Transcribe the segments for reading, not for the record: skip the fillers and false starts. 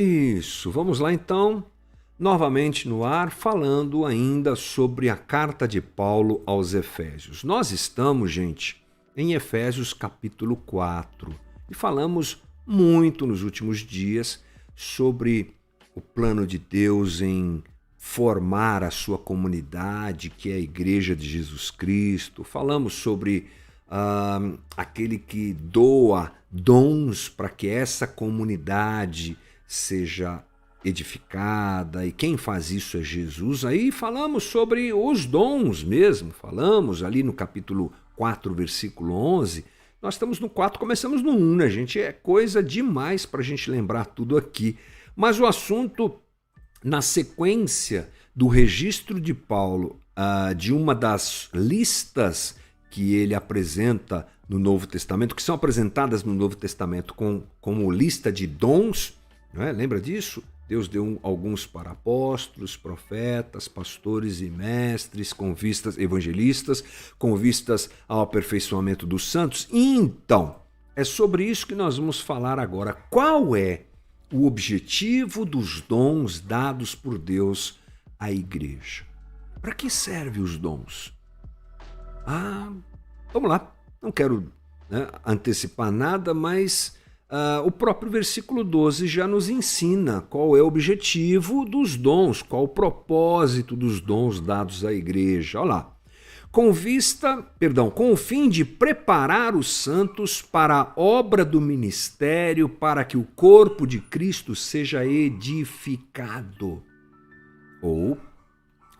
Isso, vamos lá então, novamente no ar, falando ainda sobre a carta de Paulo aos Efésios. Nós estamos, gente, em Efésios capítulo 4 e falamos muito nos últimos dias sobre o plano de Deus em formar a sua comunidade, que é a Igreja de Jesus Cristo. Falamos sobre aquele que doa dons para que essa comunidade seja edificada, e quem faz isso é Jesus. Aí falamos sobre os dons mesmo, falamos ali no capítulo 4, versículo 11. Nós estamos no 4, começamos no 1, né, gente? É coisa demais para a gente lembrar tudo aqui. Mas o assunto, na sequência do registro de Paulo, de uma das listas que ele apresenta no Novo Testamento, que são apresentadas no Novo Testamento como lista de dons, não é? Lembra disso? Deus deu alguns para apóstolos, profetas, pastores e mestres, com vistas evangelistas, com vistas ao aperfeiçoamento dos santos. Então, é sobre isso que nós vamos falar agora. Qual é o objetivo dos dons dados por Deus à igreja? Para que servem os dons? Vamos lá. Não quero antecipar nada, mas o próprio versículo 12 já nos ensina qual é o objetivo dos dons, qual o propósito dos dons dados à igreja. Olha lá. Com o fim de preparar os santos para a obra do ministério, para que o corpo de Cristo seja edificado. Ou,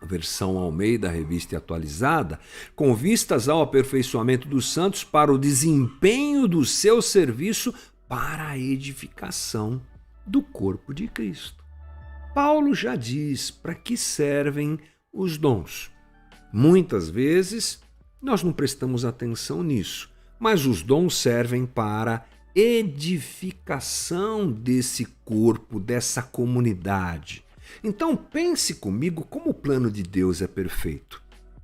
versão Almeida, revista atualizada, com vistas ao aperfeiçoamento dos santos para o desempenho do seu serviço para a edificação do corpo de Cristo. Paulo já diz para que servem os dons. Muitas vezes nós não prestamos atenção nisso, mas os dons servem para edificação desse corpo, dessa comunidade. Então pense comigo como o plano de Deus é perfeito.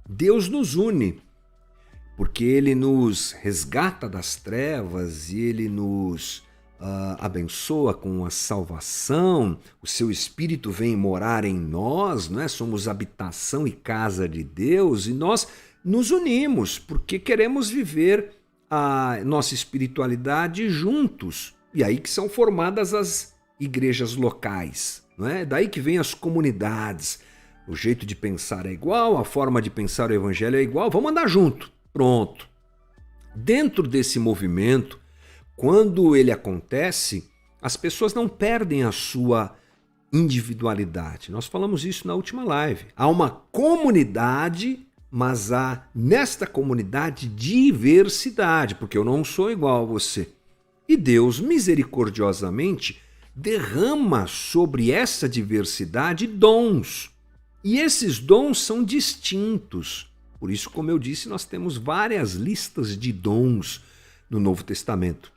Deus nos une, porque Ele nos resgata das trevas e Ele nos abençoa com a salvação. O seu Espírito vem morar em nós, não é? Somos habitação e casa de Deus, e nós nos unimos porque queremos viver a nossa espiritualidade juntos. E aí que são formadas as igrejas locais, não é? Daí que vem as comunidades. O jeito de pensar é igual, a forma de pensar o evangelho é igual, vamos andar junto. Pronto. Dentro desse movimento, quando ele acontece, as pessoas não perdem a sua individualidade. Nós falamos isso na última live. Há uma comunidade, mas há nesta comunidade diversidade, porque eu não sou igual a você. E Deus, misericordiosamente, derrama sobre essa diversidade dons. E esses dons são distintos. Por isso, como eu disse, nós temos várias listas de dons no Novo Testamento.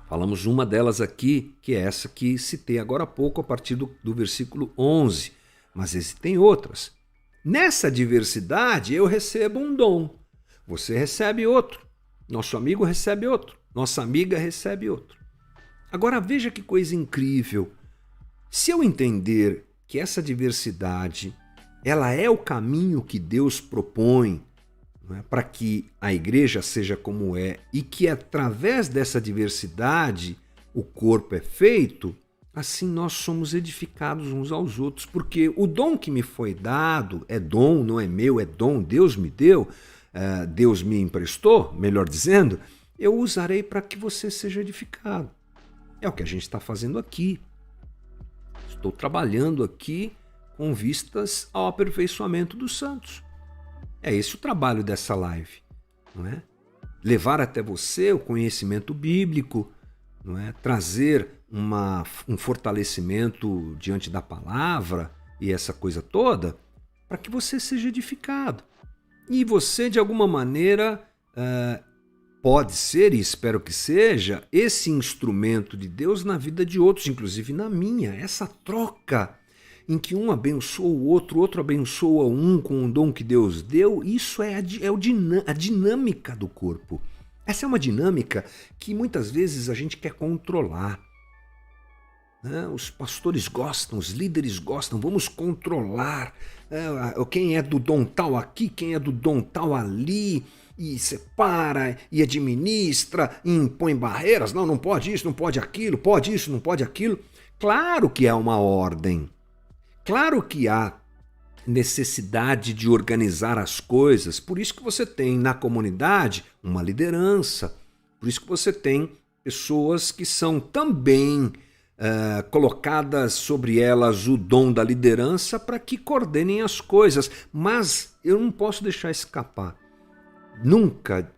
Falamos uma delas aqui, que é essa que citei agora há pouco, a partir do versículo 11. Mas existem outras. Nessa diversidade, eu recebo um dom. Você recebe outro. Nosso amigo recebe outro. Nossa amiga recebe outro. Agora veja que coisa incrível. Se eu entender que essa diversidade ela é o caminho que Deus propõe, para que a igreja seja como é, e que através dessa diversidade o corpo é feito, assim nós somos edificados uns aos outros, porque o dom que me foi dado é dom, não é meu, é dom, Deus me deu, Deus me emprestou, melhor dizendo, eu usarei para que você seja edificado. É o que a gente está fazendo aqui. Estou trabalhando aqui com vistas ao aperfeiçoamento dos santos. É esse o trabalho dessa live, não é? Levar até você o conhecimento bíblico, não é? Trazer um fortalecimento diante da palavra e essa coisa toda, para que você seja edificado. E você, de alguma maneira, pode ser, e espero que seja, esse instrumento de Deus na vida de outros, inclusive na minha, essa troca em que um abençoa o outro abençoa um com um dom que Deus deu, isso é a dinâmica do corpo. Essa é uma dinâmica que muitas vezes a gente quer controlar. né? Os pastores gostam, os líderes gostam, vamos controlar quem é do dom tal aqui, quem é do dom tal ali, e separa, e administra, e impõe barreiras, não pode isso, não pode aquilo, pode isso, não pode aquilo. Claro que é uma ordem, claro que há necessidade de organizar as coisas, por isso que você tem na comunidade uma liderança, por isso que você tem pessoas que são também colocadas sobre elas o dom da liderança para que coordenem as coisas. Mas eu não posso deixar escapar nunca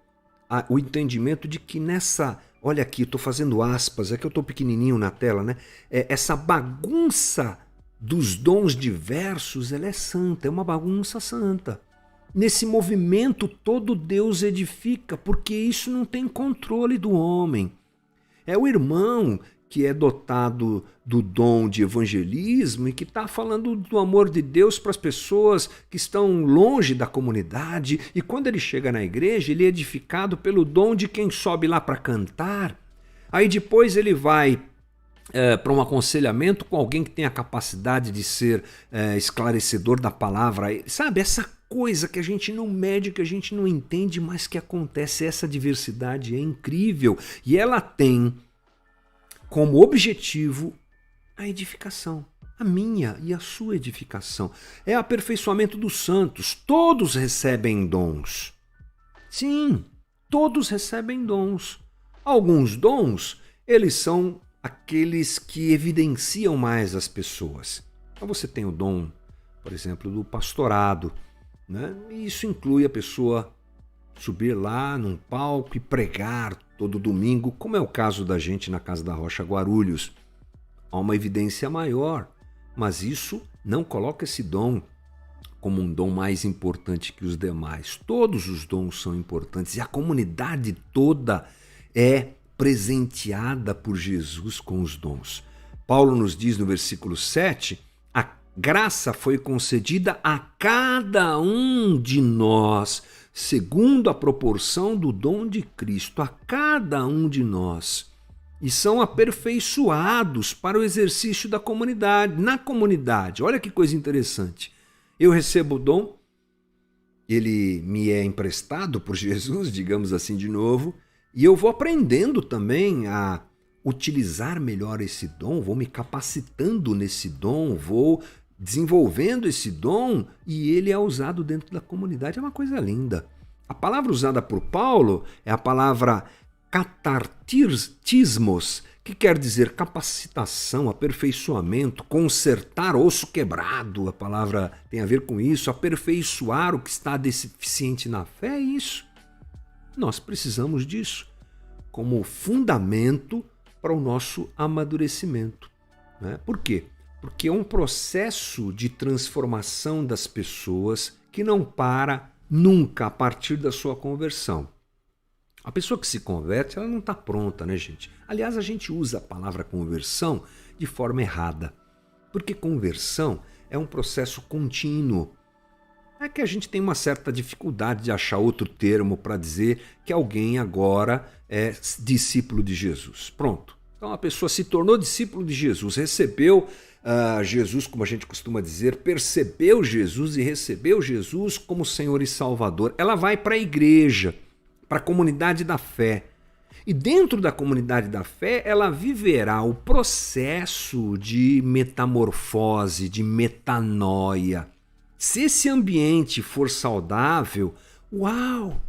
o entendimento de que nessa... Olha aqui, estou fazendo aspas, é que eu estou pequenininho na tela, né? Essa bagunça dos dons diversos, ela é santa, é uma bagunça santa. Nesse movimento todo Deus edifica, porque isso não tem controle do homem. É o irmão que é dotado do dom de evangelismo e que está falando do amor de Deus para as pessoas que estão longe da comunidade. E quando ele chega na igreja, ele é edificado pelo dom de quem sobe lá para cantar. Aí depois ele vai para um aconselhamento com alguém que tem a capacidade de ser esclarecedor da palavra. Sabe, essa coisa que a gente não mede, que a gente não entende, mas que acontece. Essa diversidade é incrível e ela tem como objetivo a edificação, a minha e a sua edificação. É aperfeiçoamento dos santos. Todos recebem dons. Sim, todos recebem dons. Alguns dons, eles são aqueles que evidenciam mais as pessoas. Então você tem o dom, por exemplo, do pastorado, né? E isso inclui a pessoa subir lá num palco e pregar todo domingo, como é o caso da gente na Casa da Rocha Guarulhos. Há uma evidência maior, mas isso não coloca esse dom como um dom mais importante que os demais. Todos os dons são importantes e a comunidade toda é presenteada por Jesus com os dons. Paulo nos diz no versículo 7, a graça foi concedida a cada um de nós, segundo a proporção do dom de Cristo, a cada um de nós. E são aperfeiçoados para o exercício da comunidade. Na comunidade, olha que coisa interessante. Eu recebo o dom, ele me é emprestado por Jesus, digamos assim de novo, e eu vou aprendendo também a utilizar melhor esse dom, vou me capacitando nesse dom, vou desenvolvendo esse dom e ele é usado dentro da comunidade. É uma coisa linda. A palavra usada por Paulo é a palavra catartismos, que quer dizer capacitação, aperfeiçoamento, consertar osso quebrado. A palavra tem a ver com isso, aperfeiçoar o que está deficiente na fé, é isso. Nós precisamos disso como fundamento para o nosso amadurecimento, né? Por quê? Porque é um processo de transformação das pessoas que não para nunca a partir da sua conversão. A pessoa que se converte, ela não está pronta, né, gente? Aliás, a gente usa a palavra conversão de forma errada, porque conversão é um processo contínuo. É que a gente tem uma certa dificuldade de achar outro termo para dizer que alguém agora é discípulo de Jesus. Pronto. Então a pessoa se tornou discípulo de Jesus, recebeu Jesus, como a gente costuma dizer, percebeu Jesus e recebeu Jesus como Senhor e Salvador. Ela vai para a igreja, para a comunidade da fé. E dentro da comunidade da fé, ela viverá o processo de metamorfose, de metanoia. Se esse ambiente for saudável, uau!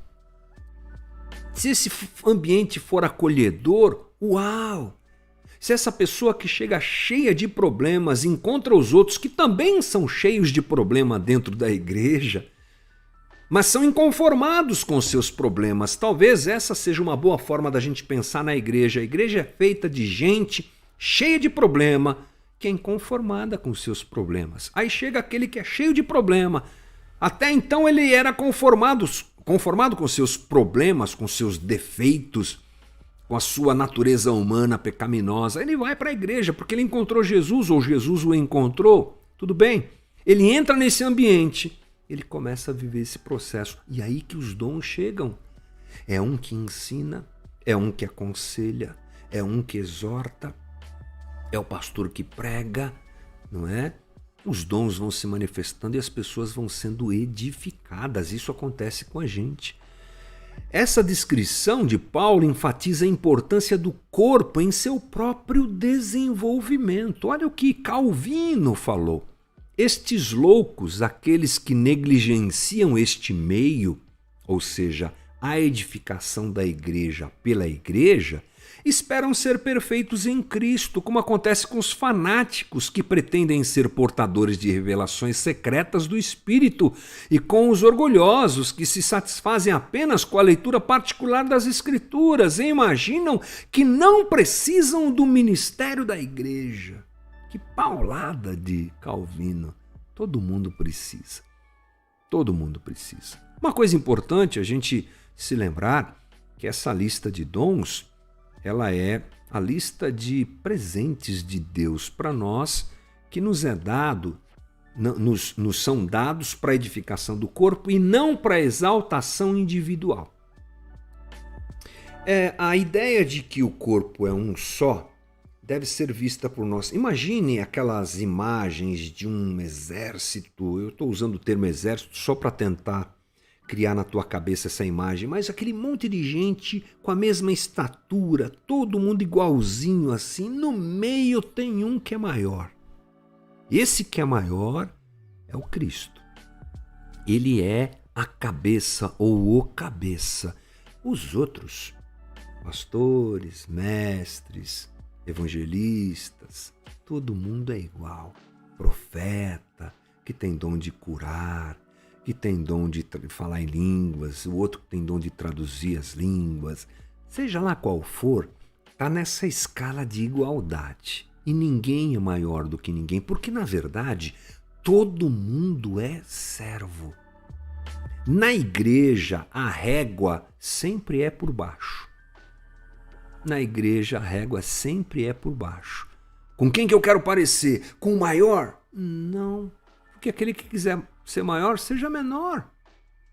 Se esse ambiente for acolhedor, uau! Se essa pessoa que chega cheia de problemas encontra os outros que também são cheios de problema dentro da igreja, mas são inconformados com seus problemas, talvez essa seja uma boa forma da gente pensar na igreja. A igreja é feita de gente cheia de problema, que é inconformada com seus problemas. Aí chega aquele que é cheio de problema. Até então ele era conformado com seus problemas, com seus defeitos, com a sua natureza humana pecaminosa. Ele vai para a igreja porque ele encontrou Jesus ou Jesus o encontrou. Tudo bem? Ele entra nesse ambiente, ele começa a viver esse processo. E aí que os dons chegam. É um que ensina, é um que aconselha, é um que exorta, é o pastor que prega, não é? Os dons vão se manifestando e as pessoas vão sendo edificadas. Isso acontece com a gente. Essa descrição de Paulo enfatiza a importância do corpo em seu próprio desenvolvimento. Olha o que Calvino falou. Estes loucos, aqueles que negligenciam este meio, ou seja, a edificação da igreja pela igreja, esperam ser perfeitos em Cristo, como acontece com os fanáticos que pretendem ser portadores de revelações secretas do Espírito e com os orgulhosos que se satisfazem apenas com a leitura particular das Escrituras e imaginam que não precisam do ministério da igreja. Que paulada de Calvino! Todo mundo precisa. Todo mundo precisa. Uma coisa importante a gente se lembrar que essa lista de dons, ela é a lista de presentes de Deus para nós que nos é dado, nos são dados para a edificação do corpo e não para a exaltação individual. A ideia de que o corpo é um só deve ser vista por nós. Imagine aquelas imagens de um exército, eu estou usando o termo exército só para tentar criar na tua cabeça essa imagem, mas aquele monte de gente com a mesma estatura, todo mundo igualzinho assim, no meio tem um que é maior. Esse que é maior é o Cristo. Ele é a cabeça ou o cabeça. Os outros, pastores, mestres, evangelistas, todo mundo é igual. Profeta, que tem dom de curar, que tem dom de falar em línguas, o outro que tem dom de traduzir as línguas. Seja lá qual for, está nessa escala de igualdade. E ninguém é maior do que ninguém, porque na verdade todo mundo é servo. Na igreja, a régua sempre é por baixo. Na igreja, a régua sempre é por baixo. Com quem que eu quero parecer? Com o maior? Não, porque aquele que quiser ser maior, seja menor.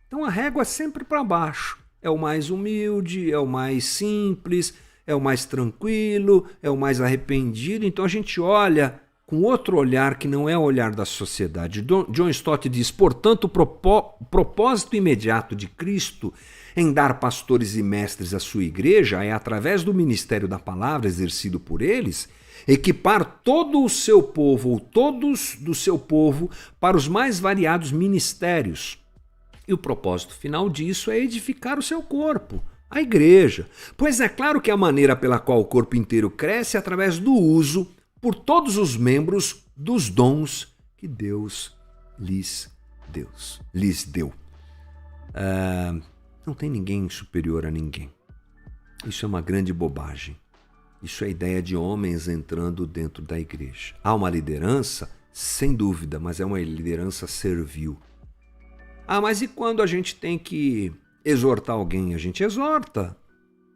Então a régua é sempre para baixo. É o mais humilde, é o mais simples, é o mais tranquilo, é o mais arrependido. Então a gente olha com outro olhar que não é o olhar da sociedade. John Stott diz, portanto, o propósito imediato de Cristo em dar pastores e mestres à sua igreja é, através do ministério da palavra exercido por eles, equipar todo o seu povo, ou todos do seu povo, para os mais variados ministérios. E o propósito final disso é edificar o seu corpo, a igreja. Pois é claro que a maneira pela qual o corpo inteiro cresce é através do uso por todos os membros dos dons que Deus lhes deu. Não tem ninguém superior a ninguém. Isso é uma grande bobagem. Isso é a ideia de homens entrando dentro da igreja. Há uma liderança? Sem dúvida, mas é uma liderança servil. Mas e quando a gente tem que exortar alguém? A gente exorta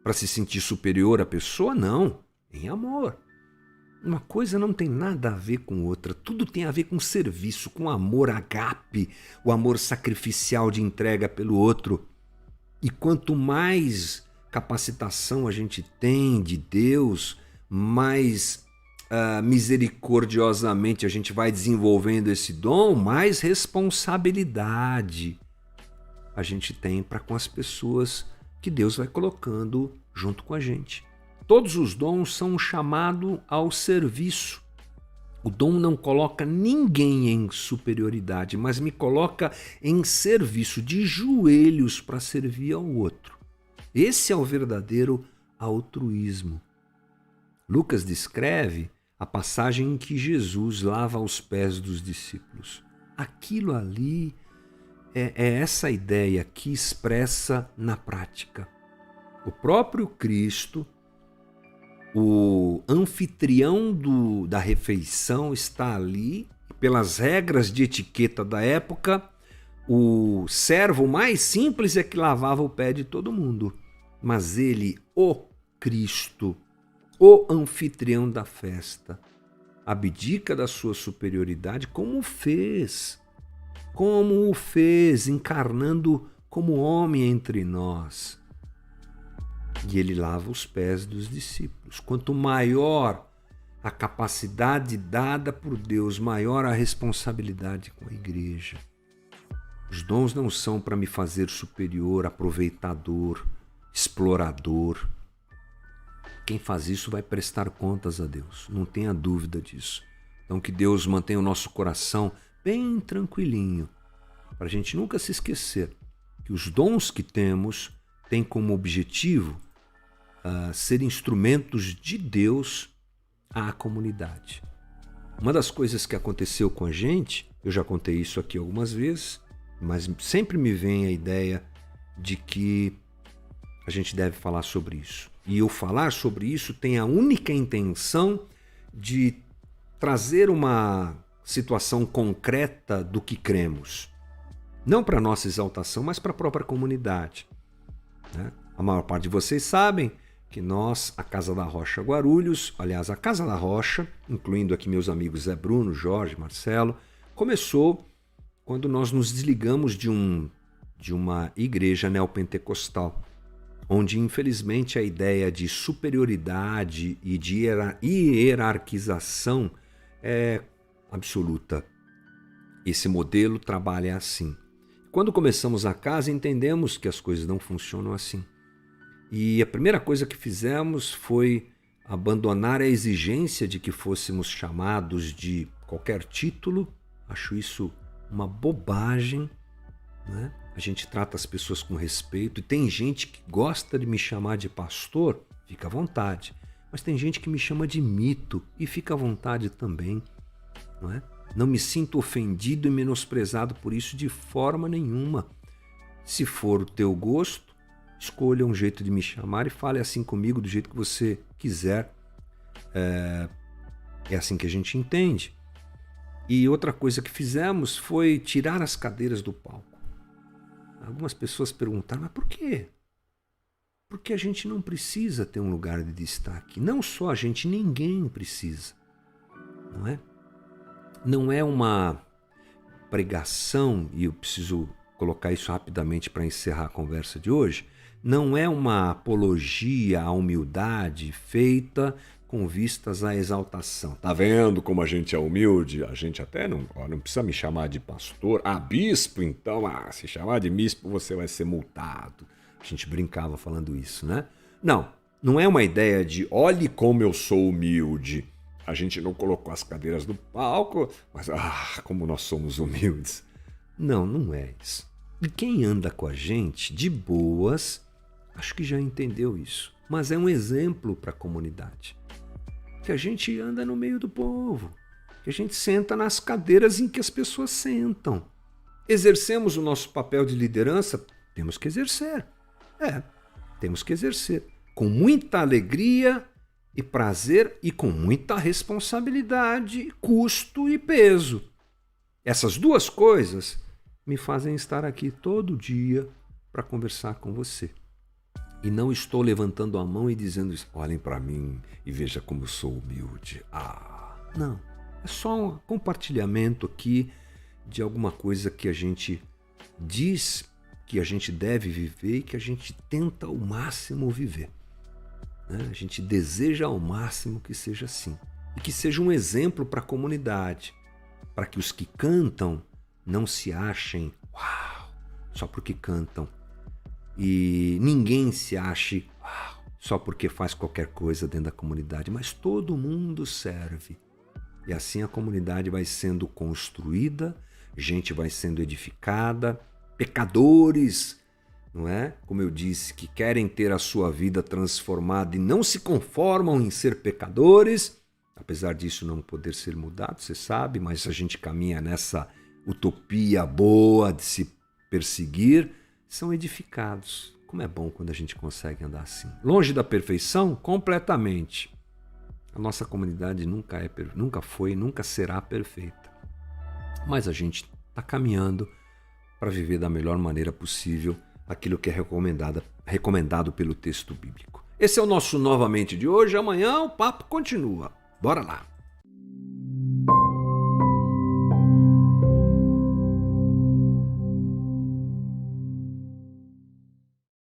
para se sentir superior à pessoa? Não, em amor. Uma coisa não tem nada a ver com outra. Tudo tem a ver com serviço, com amor agape, o amor sacrificial de entrega pelo outro. E quanto mais capacitação a gente tem de Deus, mais misericordiosamente a gente vai desenvolvendo esse dom, mais responsabilidade a gente tem para com as pessoas que Deus vai colocando junto com a gente. Todos os dons são um chamado ao serviço. O dom não coloca ninguém em superioridade, mas me coloca em serviço, de joelhos para servir ao outro. Esse é o verdadeiro altruísmo. Lucas descreve a passagem em que Jesus lava os pés dos discípulos. Aquilo ali é essa ideia que expressa na prática. O próprio Cristo, o anfitrião da refeição, está ali, pelas regras de etiqueta da época, o servo mais simples é que lavava o pé de todo mundo. Mas ele, o Cristo, o anfitrião da festa, abdica da sua superioridade como o fez, encarnando como homem entre nós. E ele lava os pés dos discípulos. Quanto maior a capacidade dada por Deus, maior a responsabilidade com a igreja. Os dons não são para me fazer superior, aproveitador, explorador. Quem faz isso vai prestar contas a Deus, não tenha dúvida disso. Então que Deus mantenha o nosso coração bem tranquilinho, para a gente nunca se esquecer que os dons que temos têm como objetivo ser instrumentos de Deus à comunidade. Uma das coisas que aconteceu com a gente, eu já contei isso aqui algumas vezes, mas sempre me vem a ideia de que a gente deve falar sobre isso. E eu falar sobre isso tem a única intenção de trazer uma situação concreta do que cremos. Não para nossa exaltação, mas para a própria comunidade, né? A maior parte de vocês sabem que nós, a Casa da Rocha Guarulhos, aliás, a Casa da Rocha, incluindo aqui meus amigos Zé Bruno, Jorge, Marcelo, começou quando nós nos desligamos de uma igreja neopentecostal, onde infelizmente a ideia de superioridade e de hierarquização é absoluta. Esse modelo trabalha assim. Quando começamos a casa, entendemos que as coisas não funcionam assim. E a primeira coisa que fizemos foi abandonar a exigência de que fôssemos chamados de qualquer título. Acho isso uma bobagem, né? A gente trata as pessoas com respeito e tem gente que gosta de me chamar de pastor, fica à vontade. Mas tem gente que me chama de mito e fica à vontade também, não é? Não me sinto ofendido e menosprezado por isso de forma nenhuma. Se for o teu gosto, escolha um jeito de me chamar e fale assim comigo do jeito que você quiser. É assim que a gente entende. E outra coisa que fizemos foi tirar as cadeiras do palco. Algumas pessoas perguntaram, mas por quê? Porque a gente não precisa ter um lugar de destaque. Não só a gente, ninguém precisa. Não é? Não é uma pregação, e eu preciso colocar isso rapidamente para encerrar a conversa de hoje, não é uma apologia à humildade feita com vistas à exaltação. Tá vendo como a gente é humilde? A gente até não precisa me chamar de pastor. Bispo, então, se chamar de bispo você vai ser multado. A gente brincava falando isso, né? Não é uma ideia de olhe como eu sou humilde. A gente não colocou as cadeiras no palco, mas como nós somos humildes. Não é isso. E quem anda com a gente de boas, acho que já entendeu isso. Mas é um exemplo para a comunidade. Que a gente anda no meio do povo. Que a gente senta nas cadeiras em que as pessoas sentam. Exercemos o nosso papel de liderança? Temos que exercer. Temos que exercer. Com muita alegria e prazer e com muita responsabilidade, custo e peso. Essas duas coisas me fazem estar aqui todo dia para conversar com você. E não estou levantando a mão e dizendo isso, olhem para mim e veja como eu sou humilde. Não. É só um compartilhamento aqui de alguma coisa que a gente diz que a gente deve viver e que a gente tenta ao máximo viver. A gente deseja ao máximo que seja assim. E que seja um exemplo para a comunidade. Para que os que cantam não se achem só porque cantam. E ninguém se ache só porque faz qualquer coisa dentro da comunidade. Mas todo mundo serve. E assim a comunidade vai sendo construída, gente vai sendo edificada, pecadores, não é? Como eu disse, que querem ter a sua vida transformada e não se conformam em ser pecadores, apesar disso não poder ser mudado, você sabe, mas a gente caminha nessa utopia boa de se perseguir, são edificados. Como é bom quando a gente consegue andar assim. Longe da perfeição, completamente. A nossa comunidade nunca foi, nunca será perfeita. Mas a gente está caminhando para viver da melhor maneira possível aquilo que é recomendado pelo texto bíblico. Esse é o nosso Novamente de hoje. Amanhã o papo continua. Bora lá!